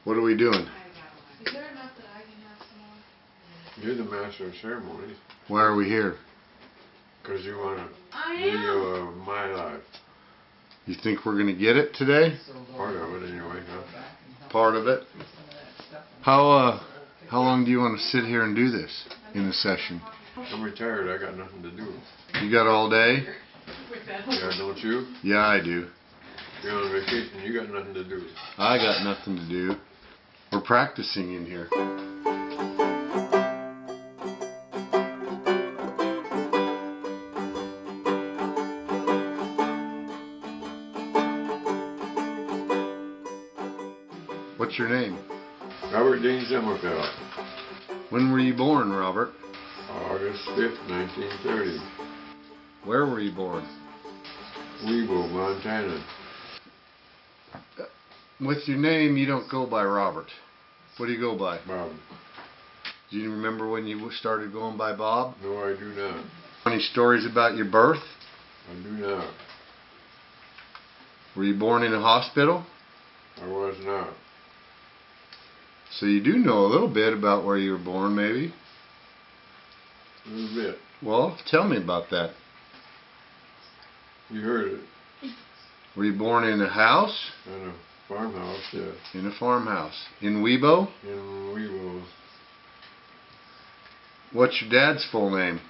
What are we doing? Is there enough that I can have some more? You're the master of ceremonies. Why are we here? Because you want a video of my life. You think we're going to get it today? Part of it anyway, huh? Part of it. How long do you want to sit here and do this in a session? I'm retired. I got nothing to do. You got all day? Yeah, don't you? Yeah, I do. You're on vacation. You got nothing to do. I got nothing to do. We're practicing in here. What's your name? Robert Dean Sommerfeld. When were you born, Robert? August 5th, 1930. Where were you born? Weebo, Montana. With your name, you don't go by Robert. What do you go by? Bob. Do you remember when you started going by Bob? No, I do not. Any stories about your birth? I do not. Were you born in a hospital? I was not. So you do know a little bit about where you were born, maybe? A little bit. Well, tell me about that. You heard it. Were you born in a house? In a farmhouse, yes. In a farmhouse. In Weebo? In Weebo. What's your dad's full name?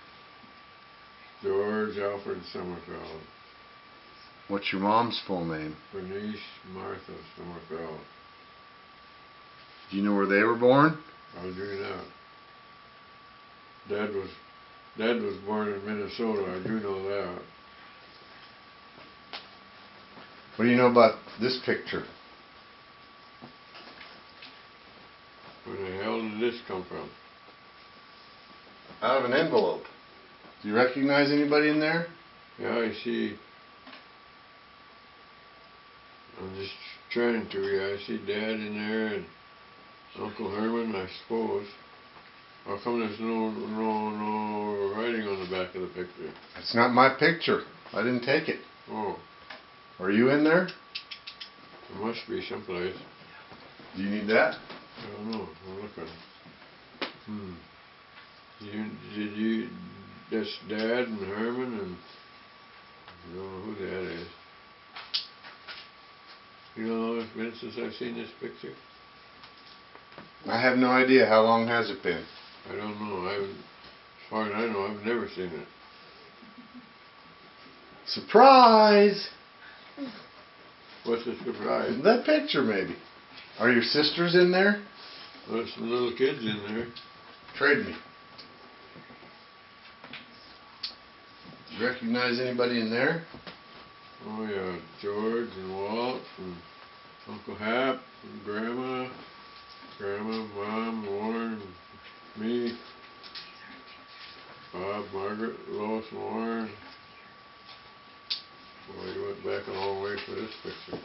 George Alfred Sommerfeld. What's your mom's full name? Bernice Martha Sommerfeld. Do you know where they were born? I do not. Dad was born in Minnesota. I do know that. What do you know about this picture? Where the hell did this come from? Out of an envelope. Do you recognize anybody in there? Yeah, I see. I'm just trying to. Yeah, I see Dad in there and Uncle Herman, I suppose. How come there's no writing on the back of the picture? It's not my picture. I didn't take it. Oh, Are you in there? there must be someplace. Do you need that? I don't know. I'm looking. Did you? That's Dad and Herman and I don't know who that is. You know how long it's been since I've seen this picture? I have no idea. How long has it been? I don't know. As far as I know, I've never seen it. Surprise! What's the surprise? That picture, maybe. Are your sisters in there? There's some little kids in there. Trade me. Do you recognize anybody in there? Oh yeah, George and Walt and Uncle Hap and Grandma, Mom, Warren, me, Bob, Margaret, Lois, Warren. Well, you went back a long way for this picture.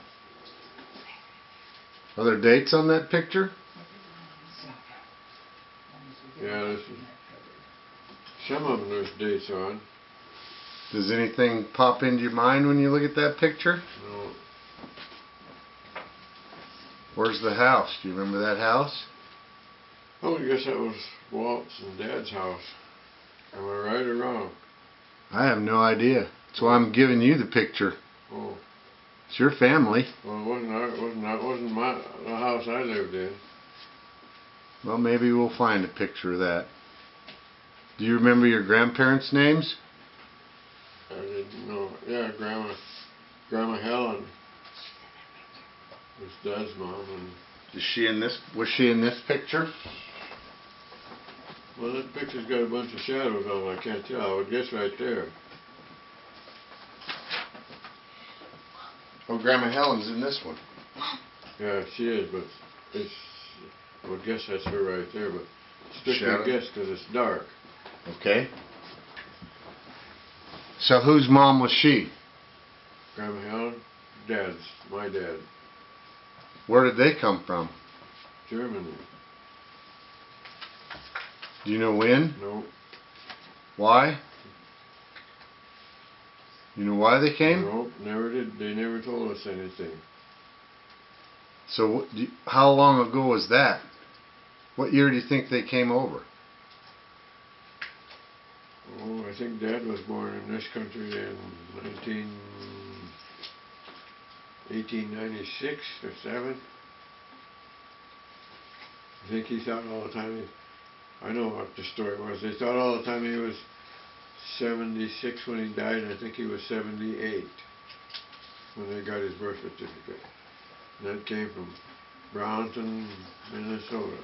Are there dates on that picture? Yeah, this is, some of them there's dates on. Does anything pop into your mind when you look at that picture? No, Where's the house? Do you remember that house? oh, I guess that was Walt's and Dad's house. Am I right or wrong? I have no idea. That's why I'm giving you the picture. Oh, It's your family. well, it wasn't the house I lived in. Well, maybe we'll find a picture of that. Do you remember your grandparents' names? I didn't know. Yeah, Grandma Helen was Dad's mom, and Was she in this picture? well, that picture's got a bunch of shadows on it. I can't tell. I would guess right there. Oh, Grandma Helen's in this one. Yeah, she is, but I would guess that's her right there, but strictly Shadow? guess because it's dark. Okay. So whose mom was she? Grandma Helen, my dad, Where did they come from? Germany. Do you know when? No, Why? You know why they came? nope, never did. They never told us anything. So how long ago was that? What year do you think they came over? Oh, I think Dad was born in this country in 1896 or 7. I think he thought all the time, I know what the story was, they thought all the time he was 76 when he died, and I think he was 78 when they got his birth certificate. And that came from Brownton, Minnesota.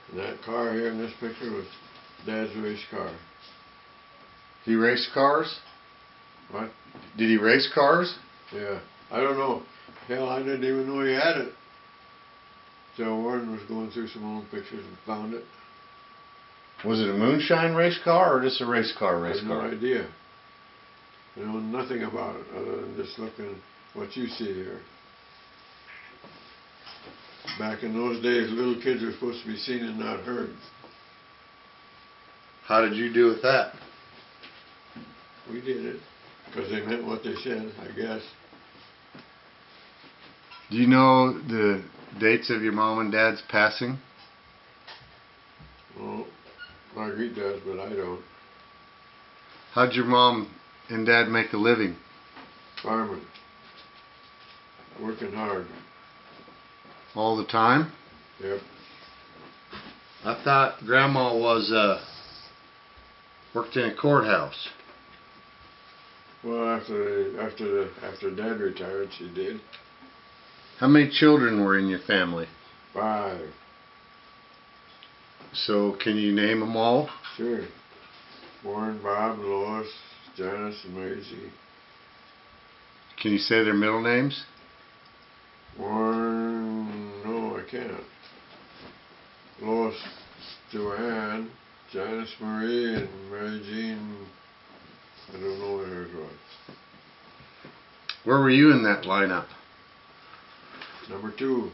And that car here in this picture was Dad's race car. He raced cars? What? Did he race cars? Yeah. I don't know. Hell, I didn't even know he had it. So Warren was going through some old pictures and found it. Was it a moonshine race car or just a race car I have no idea. I know nothing about it other than just looking at what you see here. Back in those days, little kids were supposed to be seen and not heard. How did you do with that? We did it because they meant what they said, I guess. Do you know the dates of your mom and dad's passing? Well, Marguerite does, but I don't. How'd your mom and dad make a living? Farming. Working hard. All the time? Yep. I thought Grandma was worked in a courthouse. Well, after Dad retired, she did. How many children were in your family? 5. So can you name them all? Sure. Warren, Bob, Lois, Janice, and Mary G. Can you say their middle names? Warren, no, I can't. Lois, Joanne, Janice Marie, and Mary Jean, I don't know what hers was. Where were you in that lineup? Number 2.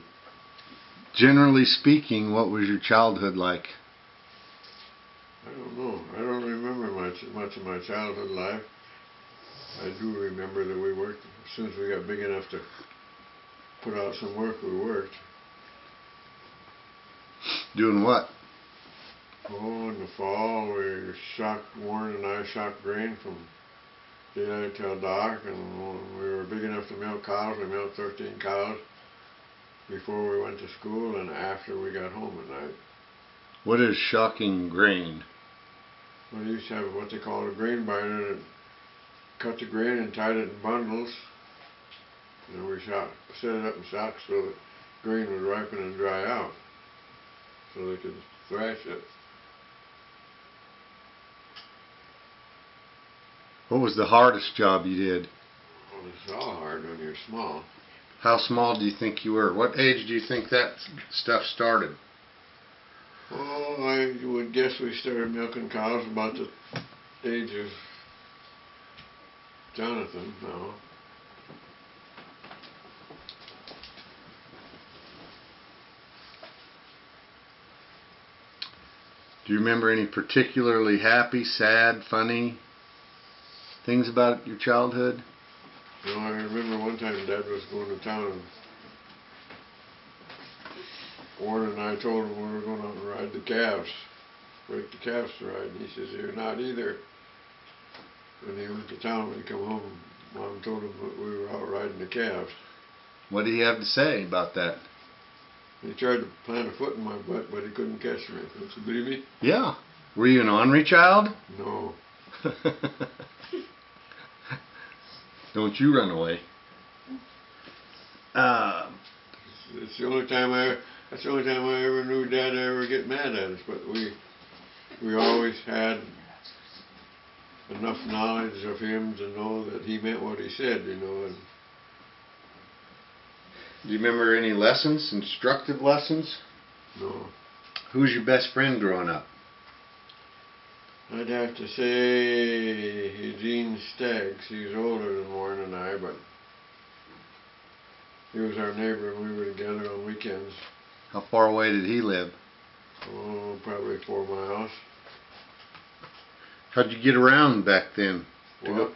Generally speaking, what was your childhood like? I don't know. I don't remember much of my childhood life. I do remember that we worked, as soon as we got big enough to put out some work, we worked. Doing what? Oh, in the fall, Warren and I shocked grain from daylight till dark, and when we were big enough to milk cows, we milked 13 cows before we went to school and after we got home at night. What is shocking grain? Well, they used to have what they called a grain binder that cut the grain and tied it in bundles. And then we set it up in sacks so the grain would ripen and dry out so they could thrash it. What was the hardest job you did? Well, it's all hard when you're small. How small do you think you were? What age do you think that stuff started? Oh, I would guess we started milking cows about the age of Jonathan now. Do you remember any particularly happy, sad, funny things about your childhood? You know, I remember one time Dad was going to town and Warren and I told him we were going to ride the calves, break the calves to ride, and he says, "You're not either." When he went to town, when he come home, Mom told him that we were out riding the calves. What did he have to say about that? He tried to plant a foot in my butt, but he couldn't catch me. Don't you believe me? Yeah. Were you an ornery child? No. Don't you run away. It's the only time that's the only time I ever knew Dad ever get mad at us. But we always had enough knowledge of him to know that he meant what he said, you know. And do you remember any lessons, instructive lessons? no. Who was your best friend growing up? I'd have to say Eugene Staggs. He's older than Warren and I, but he was our neighbor and we were together on weekends. How far away did he live? Oh, probably 4 miles. How'd you get around back then? Walk.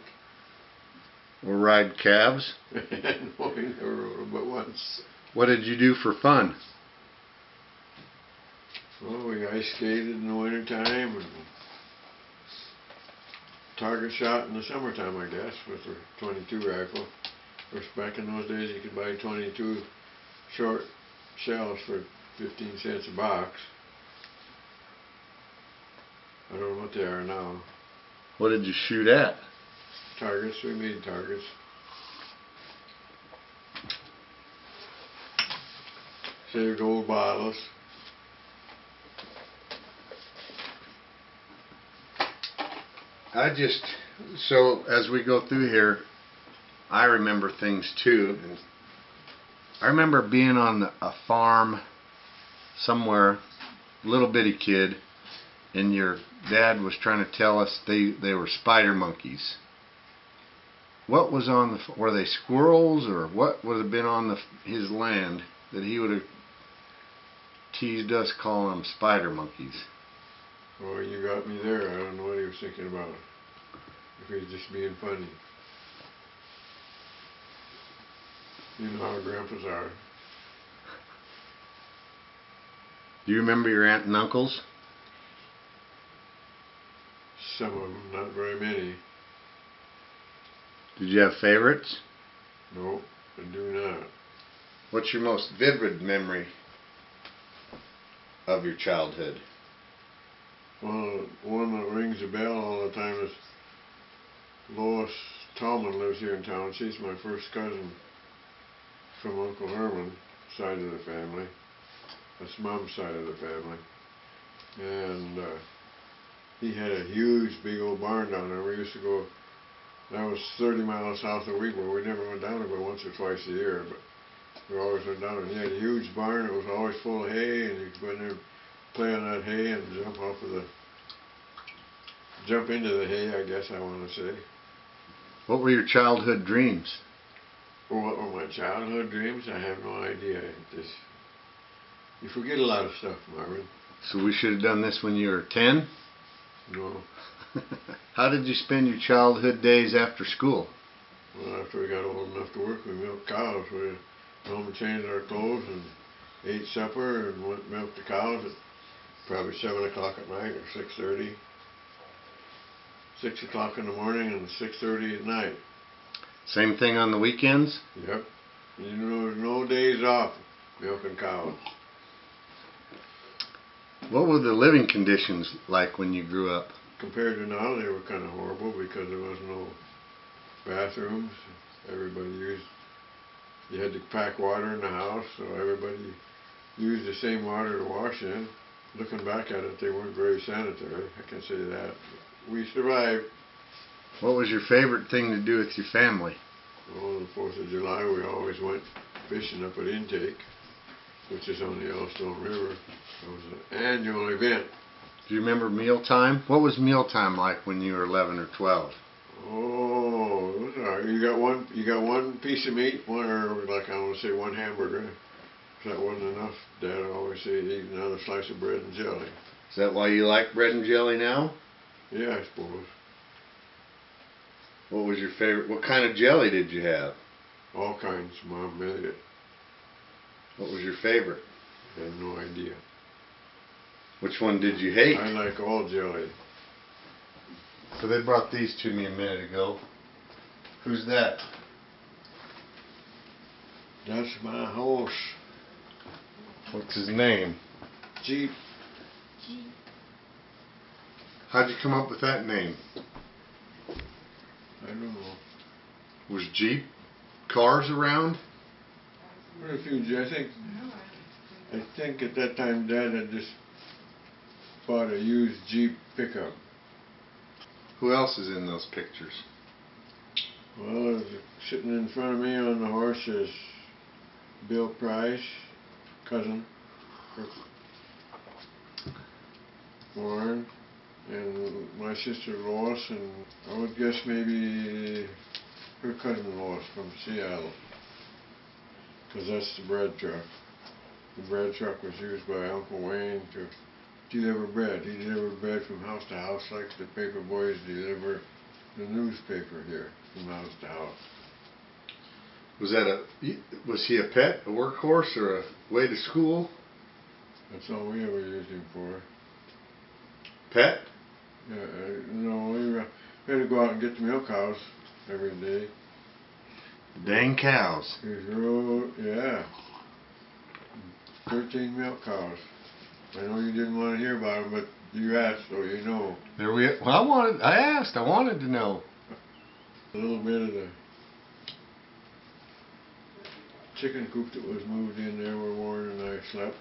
Or ride cabs? No, we never rode them but once. What did you do for fun? Well, we ice skated in the winter time and target shot in the summertime, I guess, with a 22 rifle. Of course, back in those days, you could buy 22 short shells for 15 cents a box. I don't know what they are now. What did you shoot at? Targets, we made targets. Saved old bottles. So as we go through here, I remember things too. And I remember being on a farm somewhere, little bitty kid, and your dad was trying to tell us they were spider monkeys. What was on the, were they squirrels or what would have been on his land that he would have teased us calling them spider monkeys? Oh, you got me there. I don't know what he was thinking about. If he was just being funny. You know how grandpas are. Do you remember your aunt and uncles? Some of them, not very many. Did you have favorites? No, I do not. What's your most vivid memory of your childhood? Well, one that rings a bell all the time is Lois Tallman lives here in town. She's my first cousin from Uncle Herman side of the family. That's Mom's side of the family. And he had a huge, big old barn down there. We used to go, that was 30 miles south of Wheatwell. We never went down there but once or twice a year, but we always went down there. And he had a huge barn. It was always full of hay, and you could go in there, play on that hay, and jump into the hay, I guess I want to say. What were your childhood dreams? Well, what were my childhood dreams? I have no idea. You forget a lot of stuff, Marvin. So we should have done this when you were 10? No. How did you spend your childhood days after school? Well, after we got old enough to work, we milked cows. We went home and changed our clothes and ate supper and went and milked the cows at probably 7 o'clock at night or 6:30. 6 o'clock in the morning and 6:30 at night. Same thing on the weekends? Yep. You know, there's no days off milking cows. What were the living conditions like when you grew up? Compared to now, they were kind of horrible because there was no bathrooms. You had to pack water in the house, so everybody used the same water to wash in. Looking back at it, they weren't very sanitary, I can say that. We survived. What was your favorite thing to do with your family? Well, on the 4th of July, we always went fishing up at Intake, which is on the Yellowstone River. It was an annual event. Do you remember mealtime? What was mealtime like when you were 11 or 12? Oh, it was all right. You got one piece of meat, one hamburger. If that wasn't enough, Dad would always say he'd eat another slice of bread and jelly. Is that why you like bread and jelly now? Yeah, I suppose. What was your favorite? What kind of jelly did you have? All kinds. Mom made it. What was your favorite? I have no idea. Which one did you hate? I like all jelly. So they brought these to me a minute ago. Who's that? That's my horse. What's his name? Jeep. How'd you come up with that name? I don't know. Was Jeep cars around? What a few, I think at that time Dad had just bought a used Jeep pickup. Who else is in those pictures? Well, sitting in front of me on the horse is Bill Price, cousin, Warren, and my sister Lois, and I would guess maybe her cousin Lois from Seattle, because that's the bread truck. The bread truck was used by Uncle Wayne to deliver bread. He delivered bread from house to house like the paper boys deliver the newspaper here. from house to house. Was he a pet, a workhorse, or a way to school? That's all we ever used him for. Pet? Yeah, no, we had to go out and get the milk cows every day. Dang cows. Yeah. 13 milk cows. I know you didn't want to hear about them, but you asked, so you know. Well, I wanted to know. A little bit of the chicken coop that was moved in there where Warren and I slept.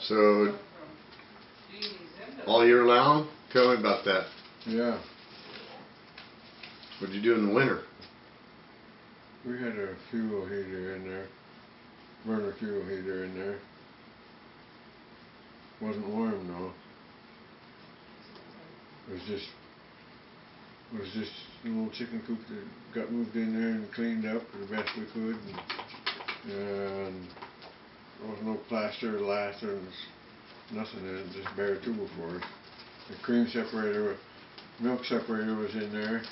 So, all year long? Tell me about that. Yeah. What'd you do in the winter? We had a fuel heater in there. Burner fuel heater in there. Wasn't warm though. It was just a little chicken coop that got moved in there and cleaned up the best we could, and there was no plaster or lath or nothing in it, just bare tool for us. The cream separator, milk separator was in there.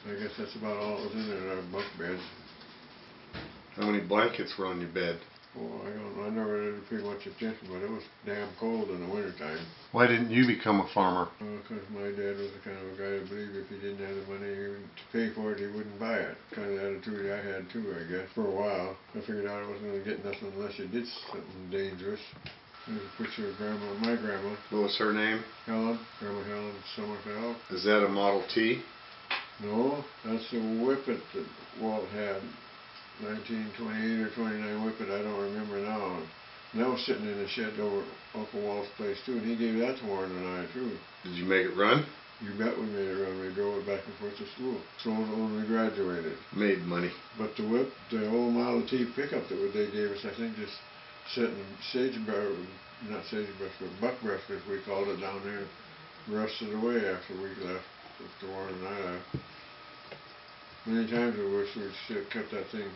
I guess that's about all that was in there, our bunk beds. How many blankets were on your bed? Oh, I don't know. I never really paid much attention, but it was damn cold in the wintertime. Why didn't you become a farmer? Because my dad was the kind of a guy to believe if he didn't have the money to pay for it, he wouldn't buy it. Kind of attitude I had too, I guess, for a while. I figured out I wasn't going to get nothing unless you did something dangerous. There's a picture of my grandma. What was her name? Helen. Grandma Helen Sommerfeld. Is that a Model T? No, that's the whippet that Walt had. 1928 or 29 whippet, I don't remember now. And that was sitting in the shed over Uncle Walt's place too, and he gave that to Warren and I too. Did you make it run? You bet we made it run. We drove it back and forth to school. So when we graduated. Made money. But the old Model T pickup that they gave us, I think just sitting in sagebrush, not sagebrush, but buckbrush as we called it down there, rusted away after we left, after Warren and I left. Many times I wish we'd still kept that thing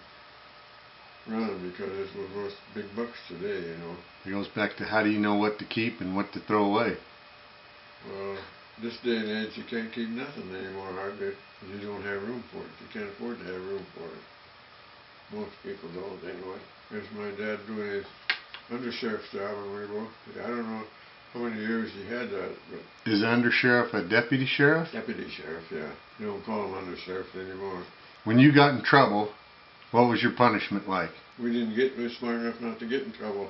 running because it was worth big bucks today, you know. It goes back to how do you know what to keep and what to throw away? Well, this day and age you can't keep nothing anymore hardly. You don't have room for it. You can't afford to have room for it. Most people don't anyway. There's my dad doing his undersheriff's job in Rainbow. I don't know how many years he had that, but... Is undersheriff a deputy sheriff? Deputy sheriff, yeah. You don't call him undersheriff anymore. When you got in trouble, what was your punishment like? We didn't get smart enough not to get in trouble.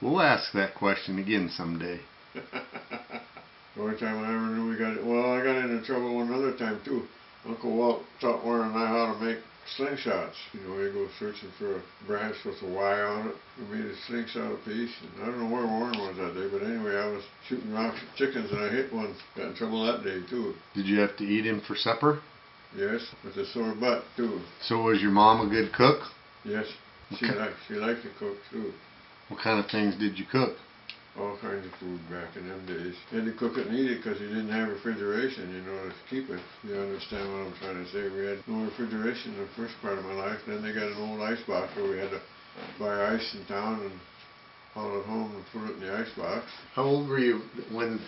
We'll ask that question again someday. The only time I ever knew I got into trouble one other time too. Uncle Walt taught Warren and I how to make slingshots. You know, we go searching for a branch with a Y on it. We made a slingshot piece, and I don't know where Warren was that day, but anyway, I was shooting rocks at chickens and I hit one. Got in trouble that day too. Did you have to eat him for supper? Yes, with a sore butt too. So was your mom a good cook? Yes, she liked to cook too. What kind of things did you cook? All kinds of food back in them days. You had to cook it and eat it because you didn't have refrigeration, you know, to keep it. You understand what I'm trying to say? We had no refrigeration the first part of my life. Then they got an old ice box where we had to buy ice in town and haul it home and put it in the ice box. How old were you when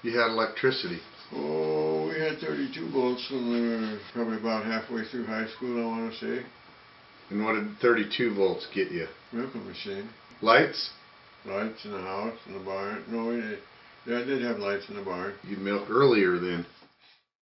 you had electricity? Oh, we had 32 volts when we were probably about halfway through high school, I want to say. And what did 32 volts get you? Milking machine. Lights? Lights in the house, in the barn. No, I did have lights in the barn. You'd milk earlier then.